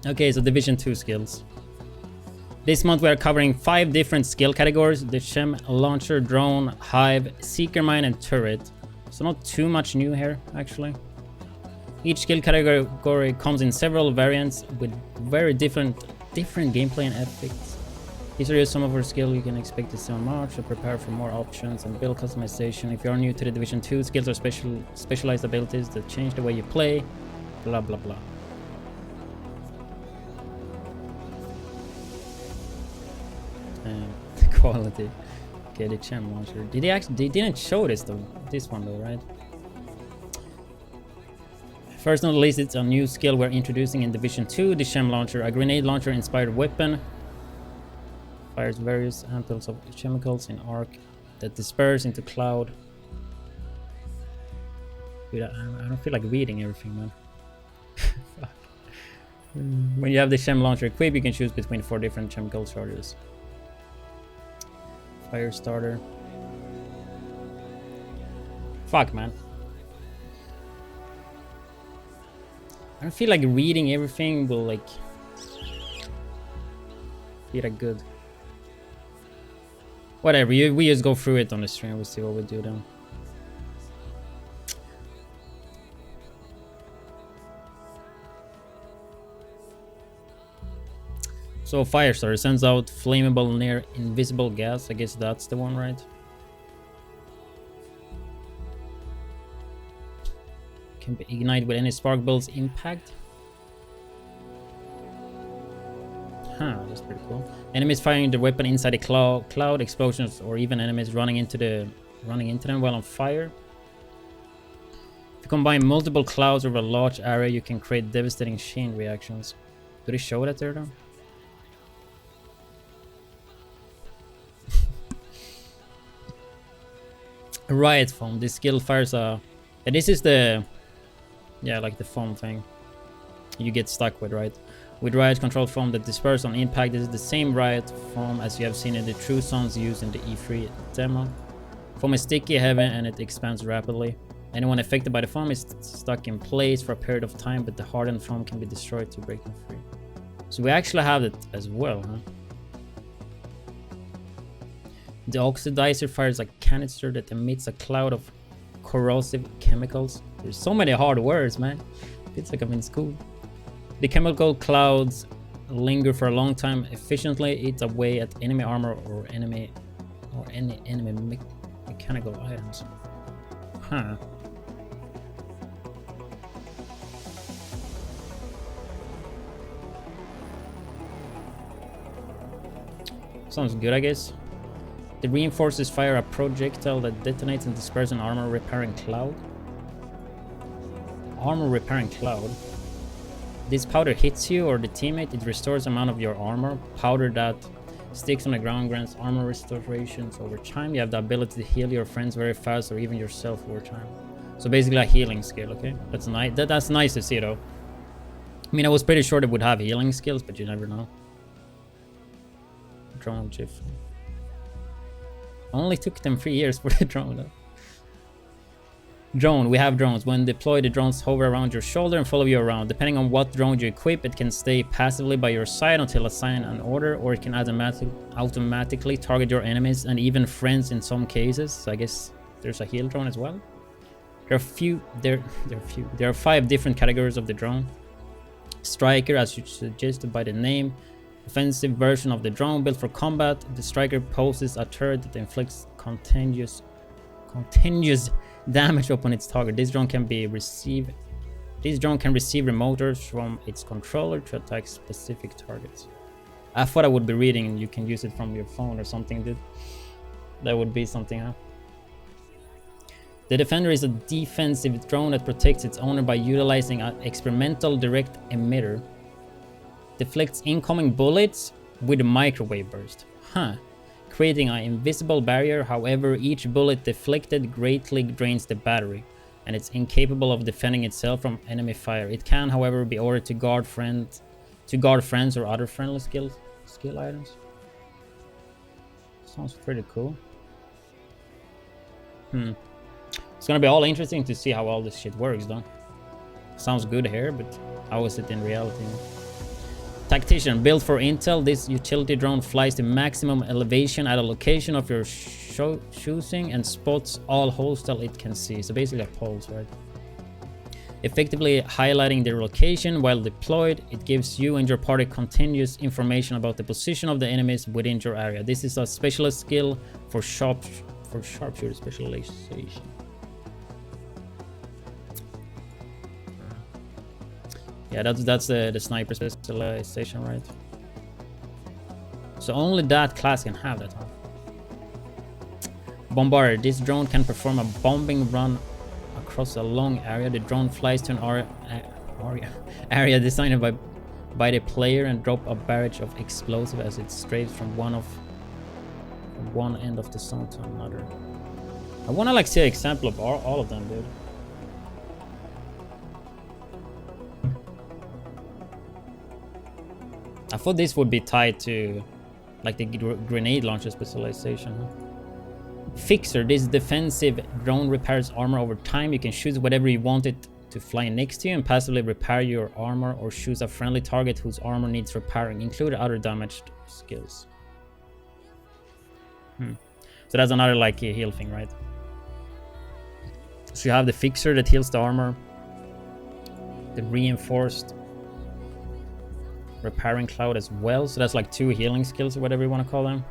Okay, so Division 2 skills. This month we are covering 5 different skill categories: the Shem Launcher, Drone, Hive, Seeker Mine, and Turret. So not too much new here, actually. Each skill category comes in several variants with very different gameplay and effects. These are just some of our skills you can expect to see on March, to prepare for more options and build customization. If you are new to the Division 2, skills are specialized abilities that change the way you play, blah blah blah. The quality. Okay, the Shem Launcher. They didn't show this though. This one though, right? First not least, it's a new skill we're introducing in Division 2, the Shem Launcher, a grenade launcher inspired weapon. Fires various ampoules of chemicals in arc that disperse into cloud. Dude, I don't feel like reading everything, man. When you have the Shem Launcher equipped, you can choose between 4 different chemical charges. Fire starter. Fuck, man. I don't feel like reading everything will like be that good. Whatever, we just go through it on the stream. We'll see what we do then. So Firestarter sends out flammable near invisible gas. I guess that's the one, right? Can be ignited with any spark bull's impact. Huh, that's pretty cool. Enemies firing the weapon inside a cloud, explosions, or even enemies running into them while on fire. If you combine multiple clouds over a large area, you can create devastating chain reactions. Do they show that there though? Riot foam. This skill fires a... And this is the... Yeah, like the foam thing you get stuck with, right? With riot control foam that disperses on impact, this is the same riot foam as you have seen in the True Sons used in the E3 demo. Foam is sticky, heavy, and it expands rapidly. Anyone affected by the foam is stuck in place for a period of time, but the hardened foam can be destroyed to break them free. So we actually have it as well, huh? The oxidizer fires a canister that emits a cloud of corrosive chemicals. There's so many hard words, man. It's like I'm in school. The chemical clouds linger for a long time, efficiently eat away at enemy armor or any enemy mechanical items. Huh. Sounds good, I guess. The reinforcers fire a projectile that detonates and disperses an armor repairing cloud. Armor repairing cloud. This powder hits you or the teammate, it restores amount of your armor. Powder that sticks on the ground grants armor restorations over time. You have the ability to heal your friends very fast or even yourself over time. So basically a healing skill, okay? That's nice. That's nice to see though. I mean, I was pretty sure they would have healing skills, but you never know. Drone GIF. Only took them 3 years for the drone though. Drone, we have drones. When deployed, the drones hover around your shoulder and follow you around. Depending on what drone you equip, it can stay passively by your side until assigned an order, or it can automatically target your enemies and even friends in some cases. So I guess there's a heal drone as well. There are 5 different categories of the drone. Striker, as you suggested by the name. Offensive version of the drone built for combat. The striker poses a turret that inflicts continuous damage upon its target. This drone can receive remote orders from its controller to attack specific targets. I thought I would be reading and you can use it from your phone or something, dude. That would be something, huh? The Defender is a defensive drone that protects its owner by utilizing an experimental direct emitter. Deflects incoming bullets with a microwave burst. Huh. Creating an invisible barrier. However, each bullet deflected greatly drains the battery, and it's incapable of defending itself from enemy fire. It can, however, be ordered to guard friends or other friendly skill items. Sounds pretty cool. It's gonna be all interesting to see how all this shit works, though. Sounds good here, but how is it in reality? Tactician, built for intel, this utility drone flies to maximum elevation at a location of your choosing and spots all hostile it can see. So basically a pulse, right? Effectively highlighting their location while deployed, it gives you and your party continuous information about the position of the enemies within your area. This is a specialist skill for sharpshooter specialization. Yeah, that's the sniper specialization, right? So only that class can have that, huh? Bombardier. This drone can perform a bombing run across a long area. The drone flies to an area designed by the player and drop a barrage of explosive as it strays from one end of the zone to another. I wanna like see an example of all of them, dude. I thought this would be tied to like the grenade launcher specialization. Huh? Fixer. This defensive drone repairs armor over time. You can choose whatever you want it to fly next to you and passively repair your armor or choose a friendly target whose armor needs repairing, include other damaged skills. So that's another like a heal thing, right? So you have the Fixer that heals the armor, the reinforced repairing cloud as well. So that's like 2 healing skills or whatever you want to call them.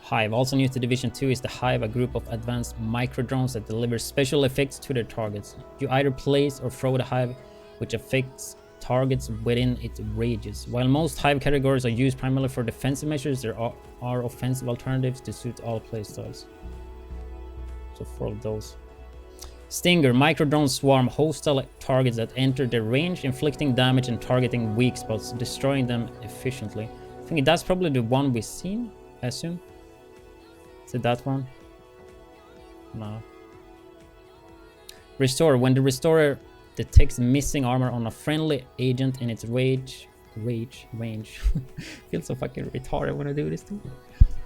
Hive. Also new to Division 2 is the Hive, a group of advanced micro-drones that deliver special effects to their targets. You either place or throw the Hive, which affects targets within its radius. While most Hive categories are used primarily for defensive measures, there are offensive alternatives to suit all playstyles. So 4 of those. Stinger. Micro-drone swarm hostile targets that enter their range, inflicting damage and targeting weak spots, destroying them efficiently. I think that's probably the one we've seen, I assume. Is it that one? No. Restore. When the Restorer detects missing armor on a friendly agent in its range. Feels so fucking retarded when I do this thing.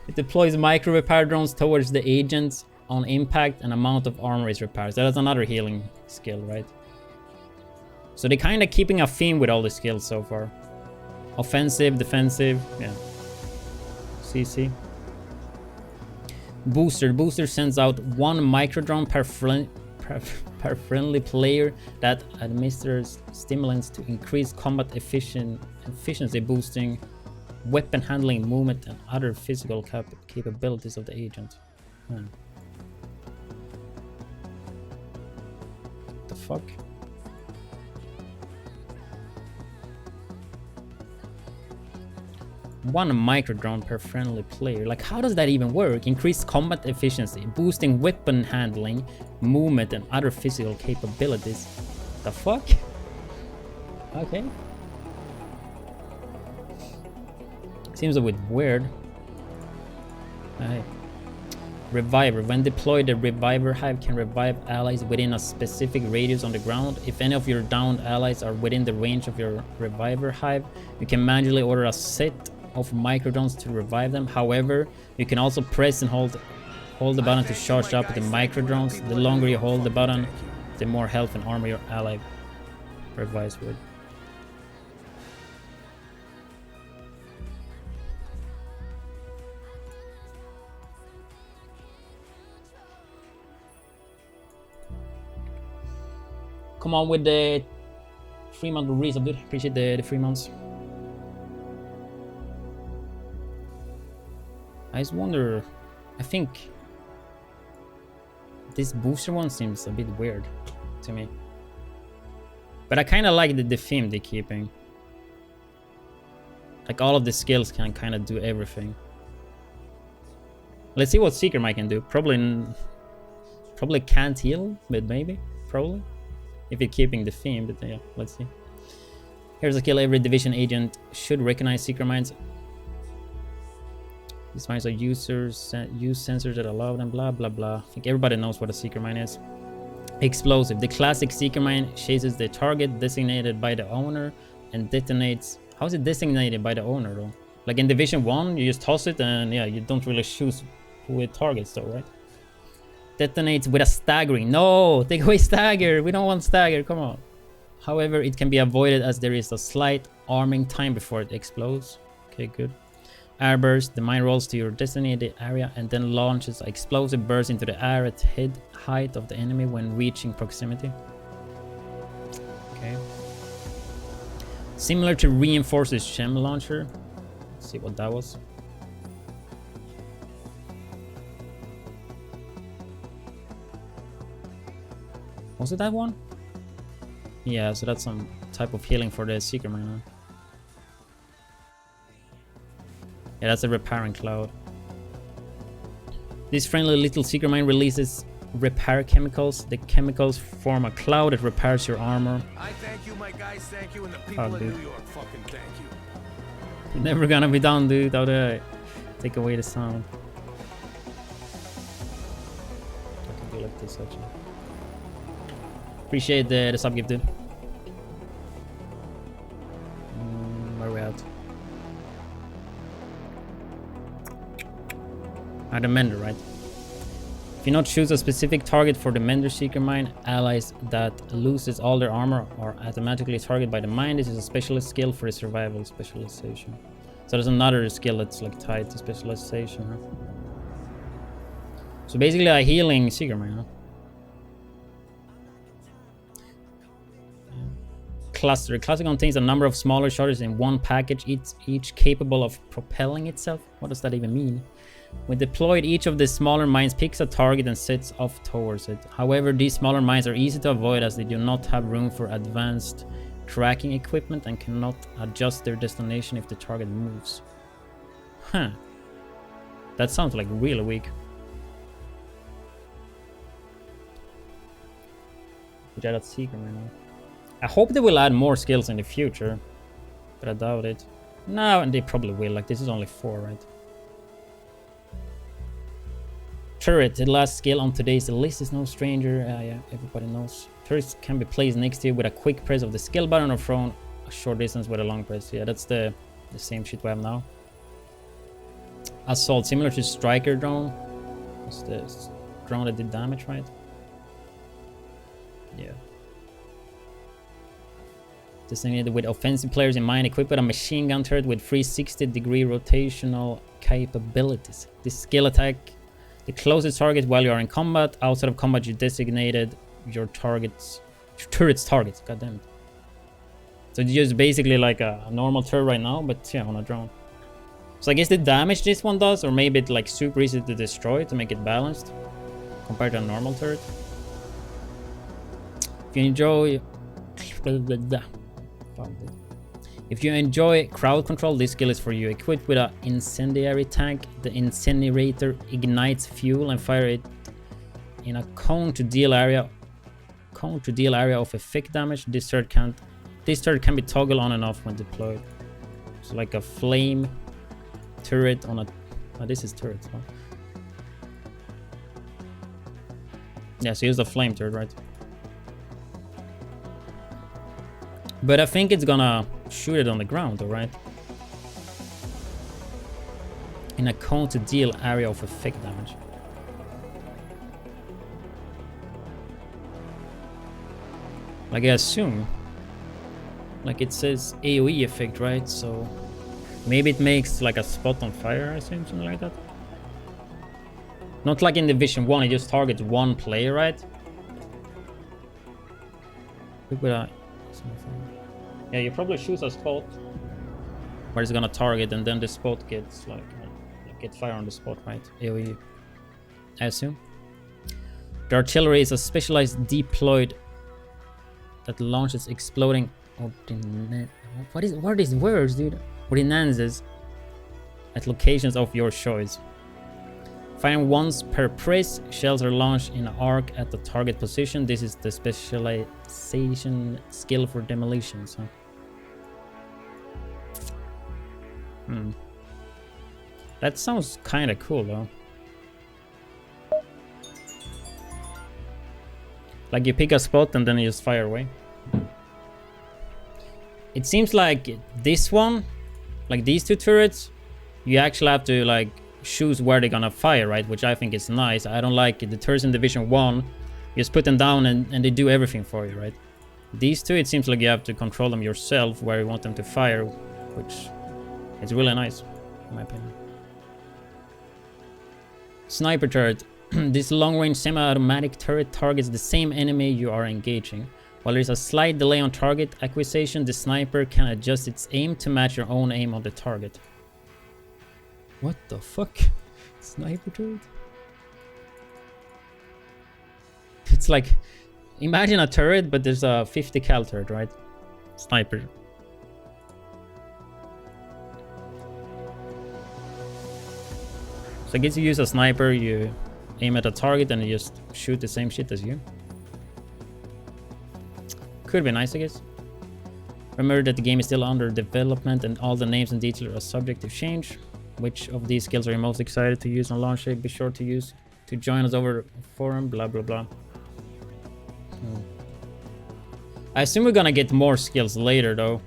It deploys micro repair drones towards the agents. On impact, an amount of armor is repaired. So that's another healing skill, right? So they're kind of keeping a theme with all the skills so far. Offensive, defensive, yeah. CC. Booster. Booster sends out 1 micro drone per friendly player that administers stimulants to increase combat efficiency, boosting weapon handling, movement, and other physical capabilities of the agent. What the fuck? One micro drone per friendly player. Like, how does that even work? Increased combat efficiency, boosting weapon handling, movement, and other physical capabilities. The fuck? Okay. Seems a bit weird. Hey. Reviver. When deployed, the Reviver Hive can revive allies within a specific radius on the ground. If any of your downed allies are within the range of your Reviver Hive, you can manually order a set of microdrones to revive them. However, you can also press and hold the button to charge up the microdrones. The longer you hold the button, the more health and armor your ally revives with. Come on with the 3-month release, dude. Appreciate the 3 months. I just wonder, I think this booster one seems a bit weird to me. But I kind of like the theme they're keeping. Like, all of the skills can kind of do everything. Let's see what Seeker Mike can do. Probably can't heal, but maybe, probably. If you're keeping the theme, but yeah, let's see. Here's a kill. Every division agent should recognize Seeker Mines. These mines are use sensors that allow them, blah blah blah. I think everybody knows what a Seeker Mine is. Explosive. The classic Seeker Mine chases the target designated by the owner and detonates. How is it designated by the owner though? Like in Division 1, you just toss it and yeah, you don't really choose who it targets though, right? Detonates with a staggering. No, take away stagger. We don't want stagger. Come on. However, it can be avoided as there is a slight arming time before it explodes. Okay, good. Airburst. The mine rolls to your designated area and then launches an explosive burst into the air at head height of the enemy when reaching proximity. Okay. Similar to Reinforced Gem Launcher. Let's see what that was. Was it that one? Yeah, so that's some type of healing for the Seeker Mine. Yeah, that's a repairing cloud. This friendly little Seeker Mine releases repair chemicals. The chemicals form a cloud that repairs your armor. I thank you, my guys, thank you, and the people of New York fucking thank you. Never gonna be done, dude. How do I take away the sound? I can do like this actually. Appreciate the sub gift, dude. Where are we at? The Mender, right? If you not choose a specific target for the Mender Seeker Mine, allies that loses all their armor are automatically targeted by the mine. This is a specialist skill for the survival specialization. So there's another skill that's like tied to specialization. Huh? So basically a healing Seeker Mine. Huh? Cluster. The cluster contains a number of smaller shutters in one package, each capable of propelling itself. What does that even mean? When deployed, each of the smaller mines picks a target and sets off towards it. However, these smaller mines are easy to avoid as they do not have room for advanced tracking equipment and cannot adjust their destination if the target moves. Huh. That sounds like really weak. Which I got Seeker right now. I hope they will add more skills in the future, but I doubt it. No, and they probably will. Like, this is only 4, right? Turret, the last skill on today's list, is no stranger. Yeah, everybody knows. Turrets can be placed next to you with a quick press of the skill button or thrown a short distance with a long press. Yeah, that's the same shit we have now. Assault, similar to Striker drone. It's the drone that did damage, right? Yeah. Designated with offensive players in mind, equipped with a machine gun turret with 360-degree rotational capabilities. This skill attack the closest target while you are in combat. Outside of combat, you designated your turret's targets. God damn it. So it's just basically like a normal turret right now, but yeah, on a drone. So I guess the damage this one does, or maybe it's like super easy to destroy to make it balanced compared to a normal turret. If you enjoy crowd control, this skill is for you. Equipped with an incendiary tank, the incinerator ignites fuel and fire it in a cone to deal area of effect damage. This turret can be toggled on and off when deployed. It's like a flame turret on a. Oh, this is turret. Huh? Yeah, so use the flame turret, right? But I think it's gonna shoot it on the ground, alright? In a cone to deal area of effect damage. Like I assume. Like it says AoE effect, right? So maybe it makes like a spot on fire, I assume, something like that. Not like in Division 1, it just targets one player, right? Look at that. Yeah, you probably choose a spot where it's gonna target, and then the spot gets like get fire on the spot, right? AoE, I assume. The artillery is a specialized deployed that launches exploding what are these words, dude? Ordinances at locations of your choice. Firing once per press, shells are launched in an arc at the target position. This is the specialization skill for demolitions. Huh? That sounds kind of cool, though. Like you pick a spot and then you just fire away. It seems like this one, like these two turrets, you actually have to like choose where they're gonna fire, right? Which I think is nice. I don't like the turrets in Division 1. You just put them down and they do everything for you, right? These two, it seems like you have to control them yourself where you want them to fire, which is really nice, in my opinion. Sniper turret. This long-range semi-automatic turret targets the same enemy you are engaging. While there is a slight delay on target acquisition, the sniper can adjust its aim to match your own aim on the target. What the fuck? Sniper turret? It's like, imagine a turret, but there's a 50 cal turret, right? Sniper. So I guess you use a sniper, you aim at a target and you just shoot the same shit as you. Could be nice, I guess. Remember that the game is still under development and all the names and details are subject to change. Which of these skills are you most excited to use on launch day? Be sure to join us over forum, blah blah blah. I assume we're gonna get more skills later though.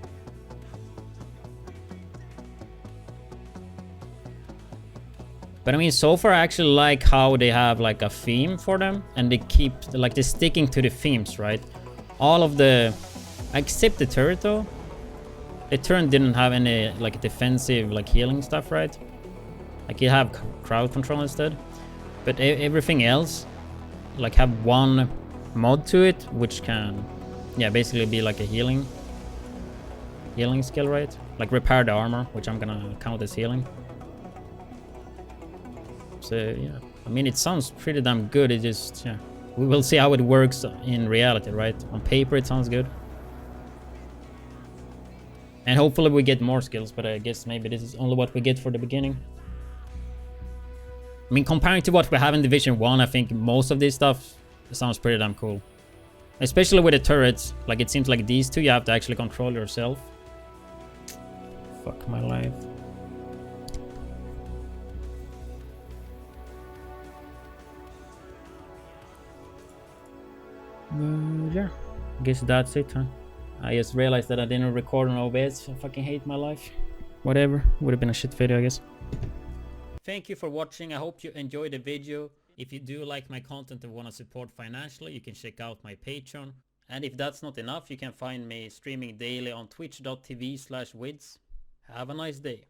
But I mean, so far I actually like how they have like a theme for them and they keep like they're sticking to the themes, right? All of the, except the turret though. The turret didn't have any like defensive like healing stuff, right? Like you have crowd control instead. But everything else like have one mod to it, which can, yeah, basically be like a healing skill, right? Like repair the armor, which I'm gonna count as healing. So yeah, I mean, it sounds pretty damn good. It just, yeah, we will see how it works in reality, right? On paper it sounds good, and hopefully we get more skills, but I guess maybe this is only what we get for the beginning. I mean, comparing to what we have in Division 1, I think most of this stuff sounds pretty damn cool, especially with the turrets. Like it seems like these two you have to actually control yourself. Fuck my life. Yeah, I guess that's it, huh? I just realized that I didn't record on OBS. I fucking hate my life. Whatever, would have been a shit video, I guess. Thank you for watching. I hope you enjoyed the video. If you do like my content and want to support financially, you can check out my Patreon. And if that's not enough, you can find me streaming daily on twitch.tv/wids. Have a nice day.